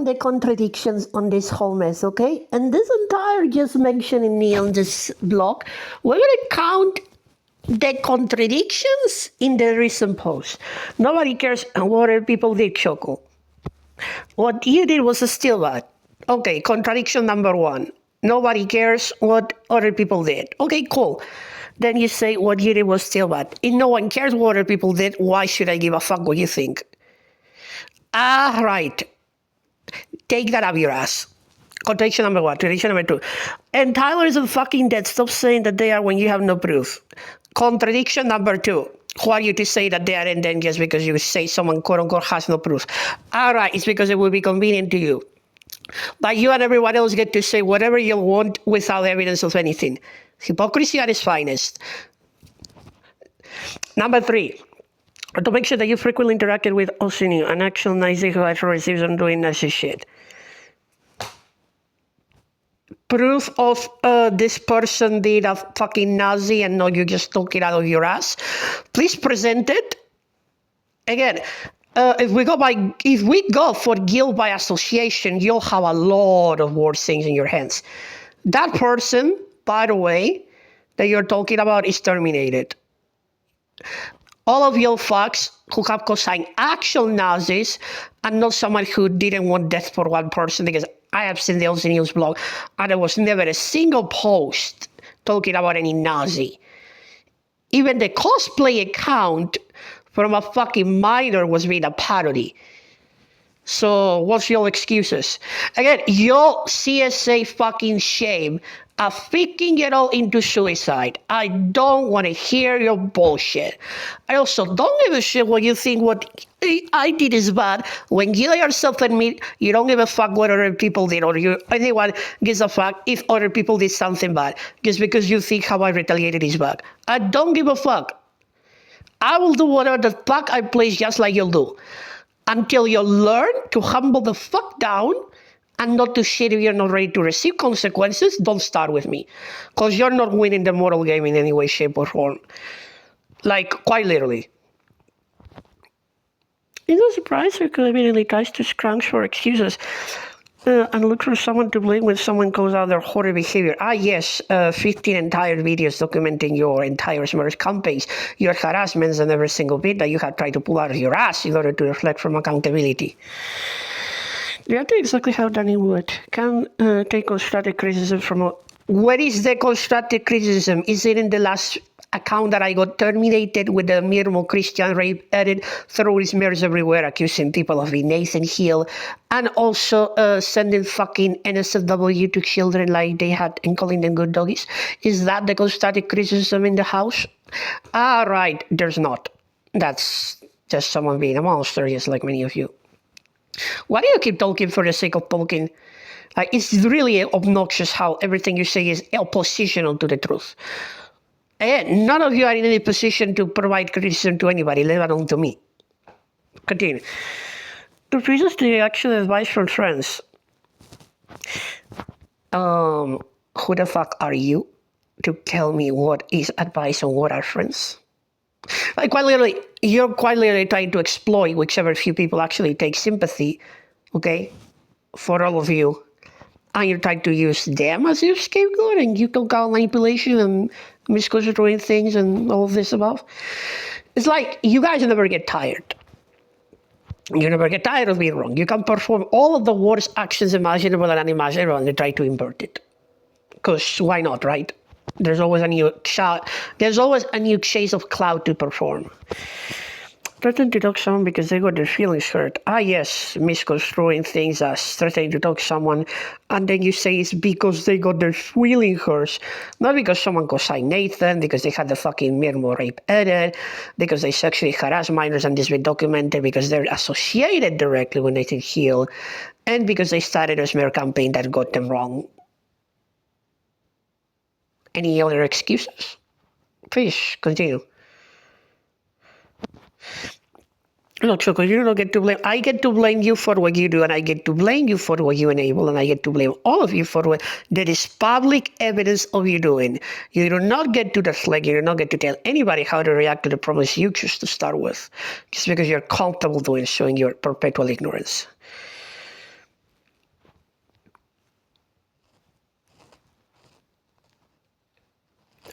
count the contradictions on this whole mess, okay? And this entire just mentioning me on this blog, we're gonna count the contradictions in the recent post. Nobody cares what other people did, Choco. What you did was still bad. Okay, contradiction number one. Nobody cares what other people did. Okay, cool. Then you say what you did was still bad. If no one cares what other people did, why should I give a fuck what you think? Right. Take that up your ass. Contradiction number one. Contradiction number two. And Tyler isn't fucking dead. Stop saying that they are when you have no proof. Contradiction number two. Who are you to say that they are and then just because you say someone quote unquote has no proof? All right, it's because it will be convenient to you. But you and everyone else get to say whatever you want without evidence of anything. Hypocrisy at its finest. Number three. To make sure that you frequently interacted with Ocean, an actual Nazi who actually receives on doing Nazi shit. Proof of this person did a fucking Nazi and not you just took it out of your ass. Please present it. Again, if we go for guilt by association, you'll have a lot of worse things in your hands. That person, by the way, that you're talking about is terminated. All of you fucks who have cosigned actual Nazis and not someone who didn't want death for one person, because I have seen the Aussie News blog and there was never a single post talking about any Nazi. Even the cosplay account from a fucking minor was being a parody. So what's your excuses? Again, your CSA fucking shame of faking it all into suicide. I don't want to hear your bullshit. I also don't give a shit what you think what I did is bad. When you yourself admit you don't give a fuck what other people did, or anyone gives a fuck if other people did something bad, just because you think how I retaliated is bad. I don't give a fuck. I will do whatever the fuck I please, just like you'll do. Until you learn to humble the fuck down and not to shit if you're not ready to receive consequences, don't start with me. Because you're not winning the moral game in any way, shape, or form. Like, quite literally. It's no surprise who immediately tries to scrounge for excuses and look for someone to blame when someone calls out their horrid behavior. Yes, 15 entire videos documenting your entire smart campaigns, your harassments, and every single bit that you have tried to pull out of your ass in order to reflect from accountability. That's exactly how Danny would. Can take constructive criticism from... Where is the constructive criticism? Is it in the last account that I got terminated with the Mirmo Christian rape edit, throwing smears everywhere, accusing people of being Nathan Hill, and also sending fucking NSFW to children like they had and calling them good doggies? Is that the constructive criticism in the house? Right, there's not. That's just someone being a monster, just like many of you. Why do you keep talking for the sake of talking? Like, it's really obnoxious how everything you say is oppositional to the truth. And none of you are in any position to provide criticism to anybody, let alone to me. Continue. To reasons to actual advice from friends. Who the fuck are you to tell me what is advice and what are friends? Like, you're quite literally trying to exploit whichever few people actually take sympathy, okay, for all of you. And you're trying to use them as your scapegoat, and you talk about manipulation and misconstruing things and all of this above. It's like you guys never get tired. You never get tired of being wrong. You can perform all of the worst actions imaginable and unimaginable and they try to invert it. Because why not, right? There's always a new chase of Clout to perform. Threatening to talk to someone because they got their feelings hurt. Yes, misconstruing things as threatening to talk to someone, and then you say it's because they got their feelings hurt. Not because someone cosigned Nathan, because they had the fucking Mirmo rape edit, because they sexually harassed minors and this been documented, because they're associated directly with Nathan Hill, and because they started a smear campaign that got them wrong. Any other excuses? Please, continue. Look, Choco, you don't get to blame. I get to blame you for what you do, and I get to blame you for what you enable, and I get to blame all of you for what there is public evidence of you doing. You do not get to deflect. You do not get to tell anybody how to react to the problems you choose to start with, just because you're comfortable doing, showing your perpetual ignorance.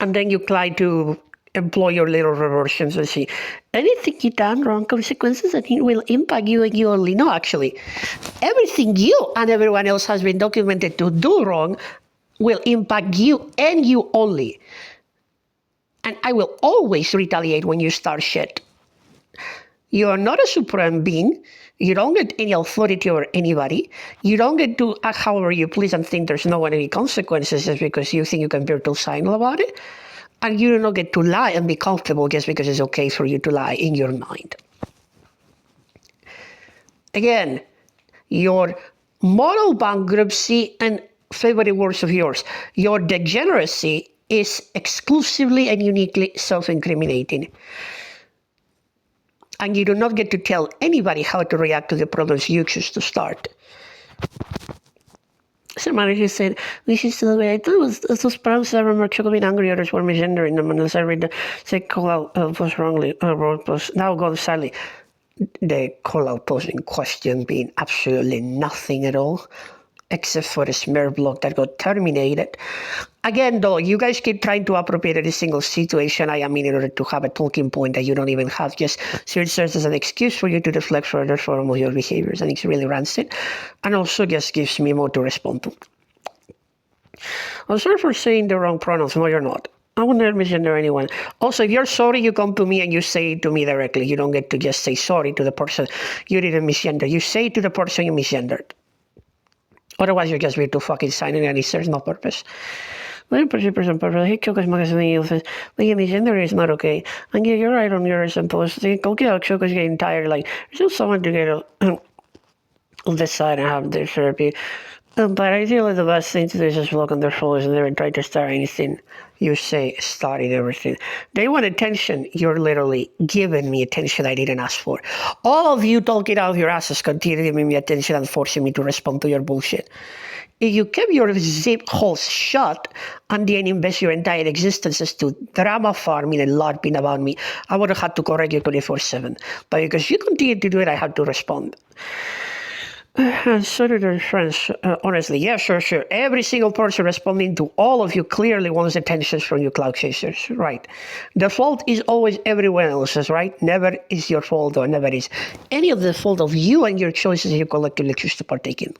And then you try to employ your little reversions and see anything you done wrong, consequences that it will impact you and you only know. Actually, everything you and everyone else has been documented to do wrong will impact you and you only. And I will always retaliate when you start shit. You are not a supreme being. You don't get any authority over anybody. You don't get to act however you please and think there's no any consequences just because you think you can be docile about it. And you do not get to lie and be comfortable just because it's okay for you to lie in your mind. Again, your moral bankruptcy and favorite words of yours, your degeneracy is exclusively and uniquely self-incriminating. And you do not get to tell anybody how to react to the problems you choose to start. Somebody who said, this is the way I thought it was those problems I remember Choco being angry, others were misgendering them, and as I read the say Clout was wrongly wrote post. Now go sadly. The Clout post in question being absolutely nothing at all, except for a smear blog that got terminated. Again, though, you guys keep trying to appropriate every single situation I am in order to have a talking point that you don't even have. Just so it serves as an excuse for you to deflect further from your behaviors, and it's really rancid, and also just gives me more to respond to. I'm sorry for saying the wrong pronouns. No, you're not. I would never misgender anyone. Also, if you're sorry, you come to me and you say it to me directly. You don't get to just say sorry to the person you didn't misgender. You say it to the person you misgendered. Otherwise, you're just here to fucking sign it and it serves no purpose. When person purpose, hey, Choco's magazine says, misgender is not okay. And yeah, you're right on your recent post. Go get out, Choco's getting tired. Like, there's just someone to get on this side and have their therapy. But I feel like the best thing to do is just look on their shoulders and never try to start anything you say, starting everything. They want attention. You're literally giving me attention I didn't ask for. All of you talking out of your asses continue giving me attention and forcing me to respond to your bullshit. If you kept your zip holes shut and then invest your entire existences to drama farming and LARPing about me, I would have had to correct you 24/7. But because you continue to do it, I had to respond. And so do their friends, honestly. Yeah, sure. Every single person responding to all of you clearly wants attention from you clout chasers, right? The fault is always everyone else's, right? Never is your fault or never is any of the fault of you and your choices you collectively choose to partake in.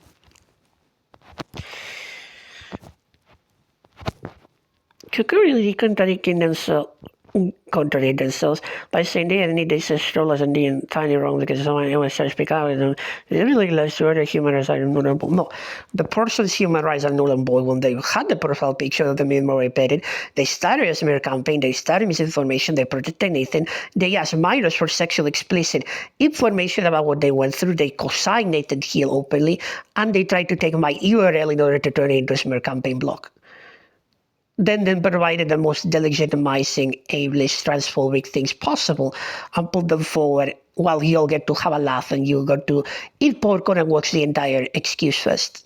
Currently contradict themselves by saying they need this strollers and being tiny wrong because someone starts to speak out and they really less to other human rights are null and void. No, the person's human rights are null and void when they had the profile picture of the member repeated. They started a smear campaign, they started misinformation, they protected Nathan, they asked minors for sexually explicit information about what they went through, they co-signed Nathan Hill openly, and they tried to take my URL in order to turn it into a smear campaign blog. Then provided the most delegitimizing, ableist, transphobic things possible and put them forward while you'll get to have a laugh and you got to eat popcorn and watch the entire excuse fest.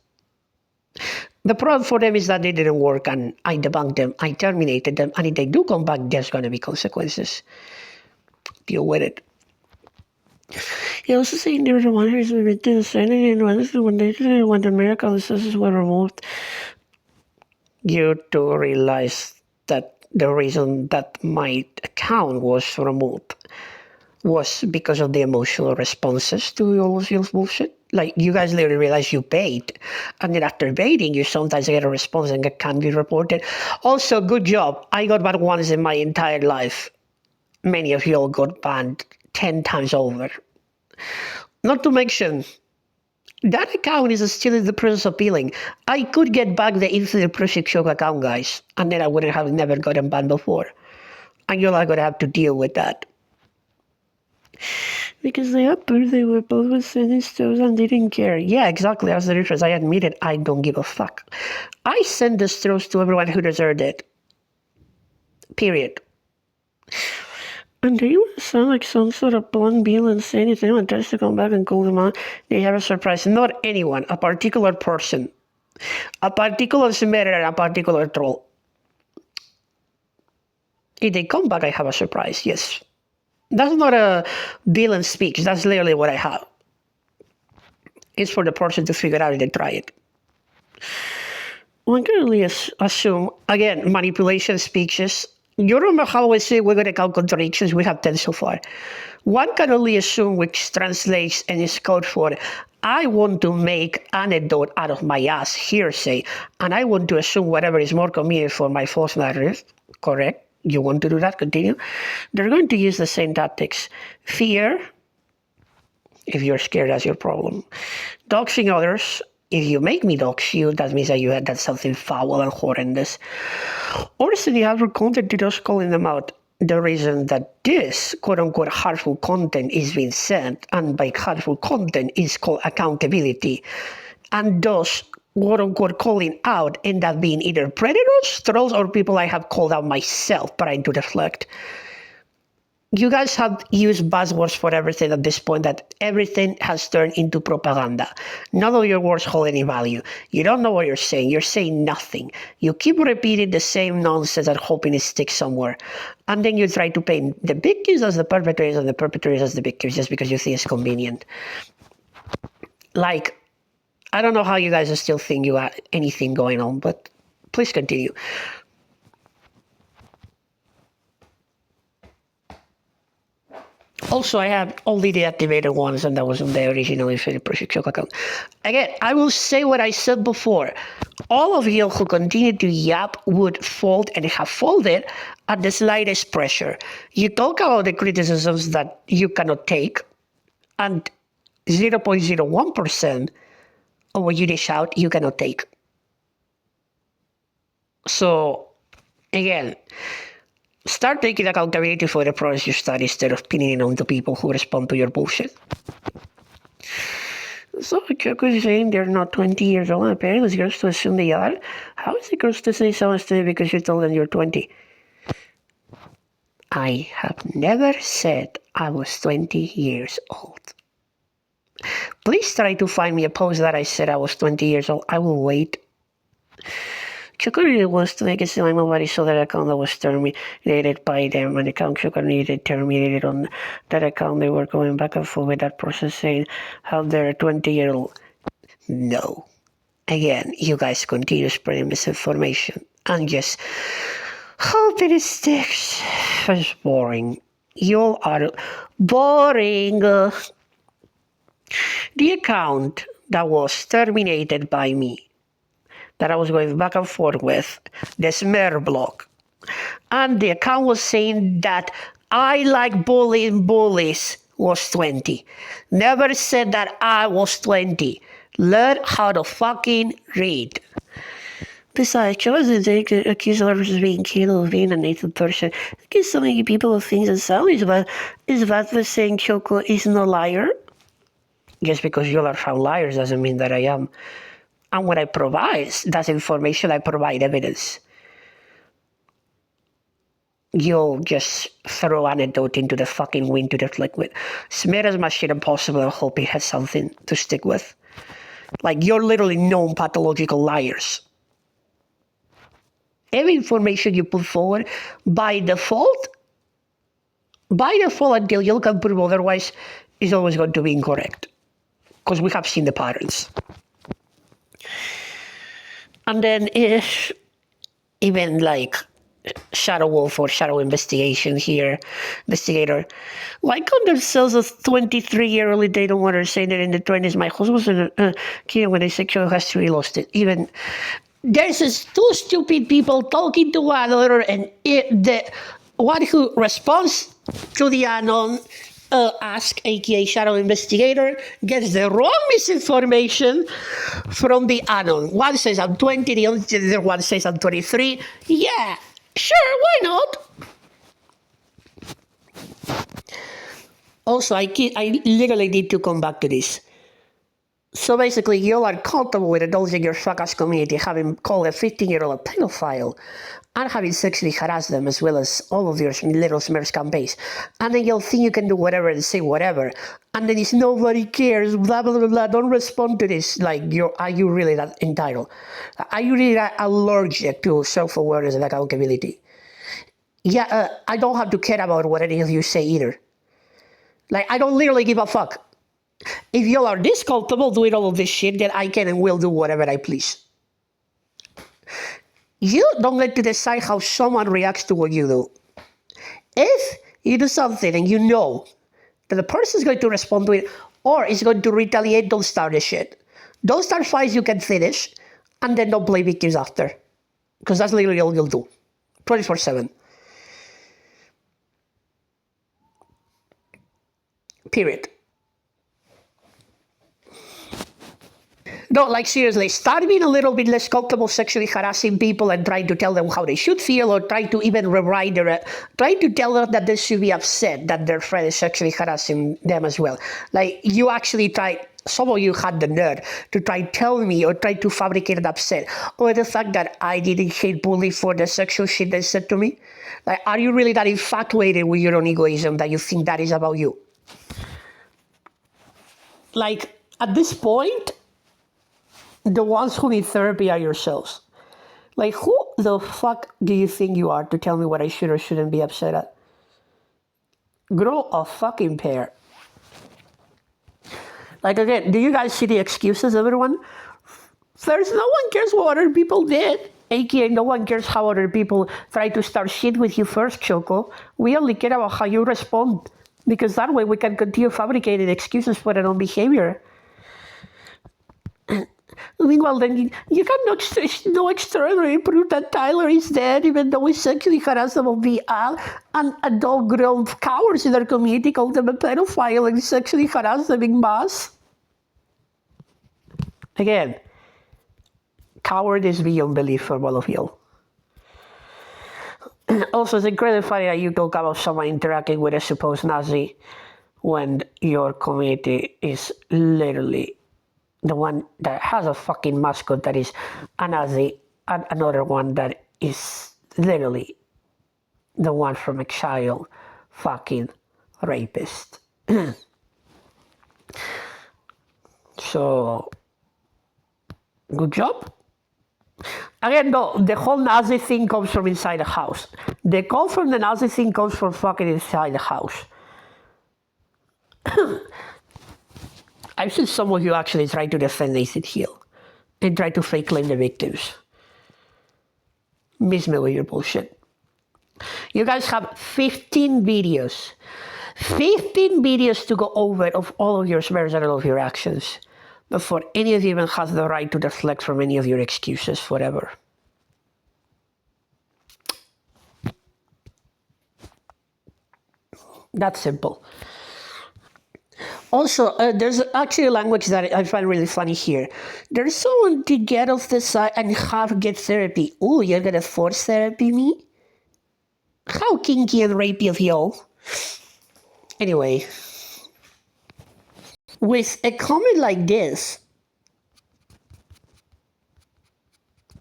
The problem for them is that they didn't work and I debunked them, I terminated them, and if they do come back, there's going to be consequences. Deal with it. He also said there was one who's been to the Senate and when the American licenses were removed, you to realize that the reason that my account was removed was because of the emotional responses to all of your bullshit. Like, you guys literally realize you paid, and then after baiting, you sometimes get a response and it can be reported. Also, good job. I got banned once in my entire life. Many of you all got banned 10 times over. Not to mention, that account is still in the process of appealing. I could get back the infinite-proship-choco account, guys, and then I wouldn't have never gotten banned before. And you're not going to have to deal with that. Because they uploaded, they were both with sending stoves and they didn't care. Yeah, exactly. That's the difference. I admit it. I don't give a fuck. I send the stoves to everyone who deserved it. Period. And they would sound like some sort of blunt bill and saying if anyone tries to come back and call them out, they have a surprise. Not anyone, a particular person. A particular submitter and a particular troll. If they come back, I have a surprise, yes. That's not a villain speech. That's literally what I have. It's for the person to figure out if they try it. One can only assume, again, manipulation speeches. You remember how I say we're going to count contradictions? We have 10 so far. One can only assume, which translates and is code for, I want to make anecdote out of my ass, hearsay, and I want to assume whatever is more convenient for my false narrative. Correct? You want to do that? Continue. They're going to use the same tactics. Fear, if you're scared, that's your problem. Doxing others. If you make me dox you, that means that you had done something foul and horrendous. Or sending harmful content to those calling them out. The reason that this quote-unquote harmful content is being sent, and by harmful content is called accountability, and those quote-unquote calling out end up being either predators, trolls, or people I have called out myself trying to deflect. You guys have used buzzwords for everything at this point, that everything has turned into propaganda. None of your words hold any value. You don't know what you're saying. You're saying nothing. You keep repeating the same nonsense and hoping it sticks somewhere. And then you try to paint the victims as the perpetrators and the perpetrators as the victims just because you think it's convenient. Like, I don't know how you guys still think you got anything going on, but please continue. Also, I have only deactivated ones, and that was on the original infinite-proship-choco account. Again, I will say what I said before. All of you who continue to yap would fold and have folded at the slightest pressure. You talk about the criticisms that you cannot take, and 0.01% of what you dish out, you cannot take. So, again, start taking accountability for the progress you study instead of pinning it on to people who respond to your bullshit. So Choco is saying they're not 20 years old, and apparently girls to assume they are. How is it girls to say someone stupid because you told them you're 20? I have never said I was 20 years old. Please try to find me a post that I said I was 20 years old. I will wait. Choco really wants to make it seem like nobody saw that account that was terminated by them, and the account Choco needed terminated on that account. They were going back and forth with that person saying how they're a 20-year-old. No. Again, you guys continue spreading misinformation and just hope it sticks. It's boring. You are boring. The account that was terminated by me, that I was going back and forth with, the smear block. And the account was saying that I like bullying bullies was 20. Never said that I was 20. Learn how to fucking read. Besides, Joe doesn't accuse others of being killed, of being a native person. Accuse so many people of things and salaries, but is that the saying Choco isn't a liar? Just because you are found liars doesn't mean that I am. And when I provide that information, I provide evidence. You'll just throw anecdote into the fucking wind to deflect with. Smear as much shit as possible and hope it has something to stick with. Like, you're literally known pathological liars. Every information you put forward, by default, until you can prove otherwise, is always going to be incorrect. Because we have seen the patterns. And then if even like Shadow Wolf or Shadow investigator, like on themselves as 23-year-old, they don't want to say that in the 20s. My husband was a kid when they sexual history lost it. Even there's two stupid people talking to one another, and the one who responds to the anon ask, aka Shadow Investigator, gets the wrong misinformation from the anon. One says I'm 20, the other one says I'm 23. Yeah, sure, why not? Also, I literally need to come back to this. So basically, you are comfortable with adults in your fuck-ass community having called a 15-year-old a pedophile and having sexually harassed them, as well as all of your little Smurfs campaigns. And then you'll think you can do whatever and say whatever. And then it's nobody cares, blah, blah, blah, blah. Don't respond to this. Like, are you really that entitled? Are you really that allergic to self-awareness and accountability? Yeah, I don't have to care about what any of you say either. Like, I don't literally give a fuck. If you are this comfortable doing all of this shit, then I can and will do whatever I please. You don't get to decide how someone reacts to what you do. If you do something and you know that the person is going to respond to it or is going to retaliate, don't start the shit. Don't start fights you can finish and then don't play victims after. Because that's literally all you'll do. 24/7. Period. No, like seriously, start being a little bit less comfortable sexually harassing people and trying to tell them how they should feel, or try to even rewrite try to tell them that they should be upset that their friend is sexually harassing them as well. Like, you actually try, some of you had the nerve to try tell me or try to fabricate an upset over the fact that I didn't hate bully for the sexual shit they said to me. Like, are you really that infatuated with your own egoism that you think that is about you? Like, at this point, the ones who need therapy are yourselves. Like, who the fuck do you think you are to tell me what I should or shouldn't be upset at? Grow a fucking pair. Like, again, do you guys see the excuses, everyone? There's no one cares what other people did. AKA, no one cares how other people try to start shit with you first, Choco. We only care about how you respond. Because that way we can continue fabricating excuses for their own behavior. Meanwhile, then you cannot no extraordinary proof that Tyler is dead, even though we sexually harassed them via an adult grown cowards in our community, called them a pedophile and sexually harassed them in mass. Again, coward is beyond belief for all of you. Also, it's incredibly funny that you talk about someone interacting with a supposed Nazi when your community is literally the one that has a fucking mascot that is a Nazi, and another one that is literally the one from a child fucking rapist. So, good job. Again, no, the whole Nazi thing comes from inside the house. The call from the Nazi thing comes from fucking inside the house. I've seen some of you actually try to defend Nathan Hill and try to fake claim the victims. Miss me with your bullshit. You guys have 15 videos. 15 videos to go over of all of your swears and all of your actions before any of you even has the right to deflect from any of your excuses forever. That's simple. Also, there's actually a language that I find really funny here. There's someone to get off the side and get therapy. Ooh, you're gonna force therapy me? How kinky and rapey of y'all. Anyway, with a comment like this,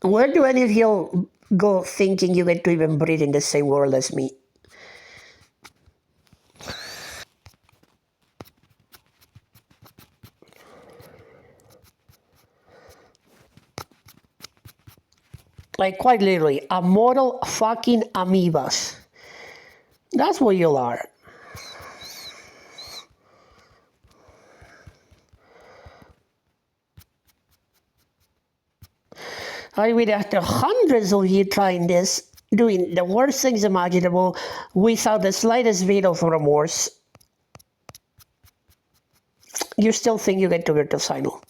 where do any of y'all go thinking you get to even breathe in the same world as me? Like, quite literally, a mortal fucking amoebas. That's what you are. I mean, after hundreds of you trying this, doing the worst things imaginable without the slightest bit of remorse, you still think you get to get the final.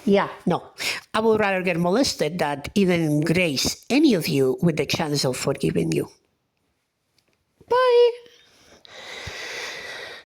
Yeah, no. I would rather get molested than even grace any of you with the chance of forgiving you.